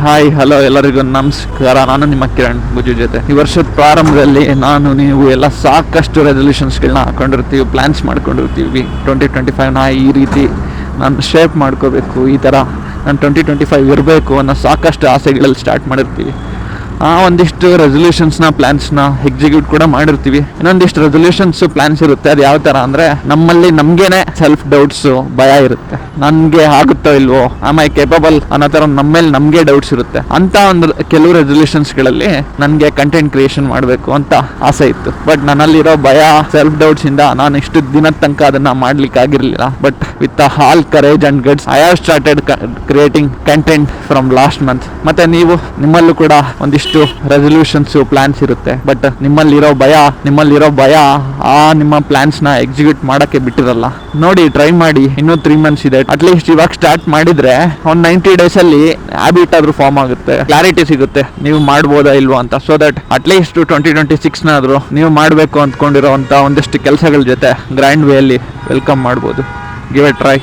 Hi hello ಎಲ್ಲರಿಗೂ ನಮಸ್ಕಾರ. ನಾನು ನಿಮ್ಮ ಕಿರಣ್ ಗುಜ್ಜು ಜೊತೆ. ಈ ವರ್ಷದ ಪ್ರಾರಂಭದಲ್ಲಿ ನಾನು ನೀವು ಎಲ್ಲ ಸಾಕಷ್ಟು ರೆಸಲ್ಯೂಷನ್ಸ್ಗಳನ್ನ ಹಾಕೊಂಡಿರ್ತೀವಿ, ಪ್ಲ್ಯಾನ್ಸ್ ಮಾಡ್ಕೊಂಡಿರ್ತೀವಿ. 2025ನ ಈ ರೀತಿ ನಾನು ಶೇಪ್ ಮಾಡ್ಕೋಬೇಕು, ಈ ಥರ ನಾನು 2025 ಇರಬೇಕು ಅನ್ನೋ ಸಾಕಷ್ಟು ಆಸೆಗಳಲ್ಲಿ ಸ್ಟಾರ್ಟ್ ಮಾಡಿರ್ತೀವಿ. ಒಂದಿಷ್ಟು ರೆಸಲ್ಯೂಷನ್ಸ್ನ ಪ್ಲ್ಯಾನ್ಸ್ನ ಎಕ್ಸಿಕ್ಯೂಟ್ ಕೂಡ ಮಾಡಿರ್ತೀವಿ. ಇನ್ನೊಂದಿಷ್ಟು ರೆಸಲ್ಯೂಷನ್ಸ್ ಪ್ಲ್ಯಾನ್ಸ್ ಇರುತ್ತೆ. ಅದು ಯಾವ ಥರ ಅಂದರೆ, ನಮ್ಮಲ್ಲಿ ನಮಗೇನೆ ಸೆಲ್ಫ್ ಡೌಟ್ಸು, ಭಯ ಇರುತ್ತೆ. ನನಗೆ ಆಗುತ್ತೋ ಇಲ್ವೋ, ಆಮ್ ಐ ಕೇಪಬಲ್ ಅನ್ನೋ ಥರ ನಮ್ಮೇಲೆ ನಮಗೆ ಡೌಟ್ಸ್ ಇರುತ್ತೆ. ಅಂತ ಒಂದು ಕೆಲವು ರೆಸಲ್ಯೂಷನ್ಸ್ಗಳಲ್ಲಿ ನನಗೆ ಕಂಟೆಂಟ್ ಕ್ರಿಯೇಷನ್ ಮಾಡಬೇಕು ಅಂತ ಆಸೆ ಇತ್ತು. ಬಟ್ ನನ್ನಲ್ಲಿರೋ ಭಯ, ಸೆಲ್ಫ್ ಡೌಟ್ಸಿಂದ ನಾನು ಇಷ್ಟು ದಿನದ ತನಕ ಅದನ್ನು ಮಾಡ್ಲಿಕ್ಕೆ ಆಗಿರಲಿಲ್ಲ. But with all courage and guts I have started creating content from last month. ಮತ್ತು ನೀವು ನಿಮ್ಮಲ್ಲೂ ಕೂಡ ಒಂದಿಷ್ಟು ರೆಸಲ್ಯೂಷನ್ಸ್ ಪ್ಲಾನ್ಸ್ ಇರುತ್ತೆ. ಬಟ್ ನಿಮ್ಮಲ್ಲಿರೋ ಭಯ ನಿಮ್ಮ ಪ್ಲಾನ್ಸ್ ನ ಎಕ್ಸಿಕ್ಯೂಟ್ ಮಾಡಕ್ಕೆ ಬಿಟ್ಟಿರಲ್ಲ. ನೋಡಿ, ಟ್ರೈ ಮಾಡಿ. ಇನ್ನೂ 3 months ಇದೆ. ಅಟ್ಲೀಸ್ಟ್ ಇವಾಗ ಸ್ಟಾರ್ಟ್ ಮಾಡಿದ್ರೆ ಒಂದು 90 days ಅಲ್ಲಿ ಹ್ಯಾಬಿಟ್ ಆದ್ರೂ ಫಾರ್ಮ್ ಆಗುತ್ತೆ, ಕ್ಲಾರಿಟಿ ಸಿಗುತ್ತೆ ನೀವು ಮಾಡ್ಬೋದಾ ಇಲ್ವಾ ಅಂತ. ಸೊ ದಟ್ ಅಟ್ಲೀಸ್ಟ್ 2026ನಾದ್ರೂ ನೀವು ಮಾಡಬೇಕು ಅಂದ್ಕೊಂಡಿರೋ ಒಂದಿಷ್ಟು ಕೆಲಸಗಳ ಜೊತೆ ಗ್ರ್ಯಾಂಡ್ ವೇಯಲ್ಲಿ ವೆಲ್ಕಮ್ ಮಾಡ್ಬೋದು. Give A try.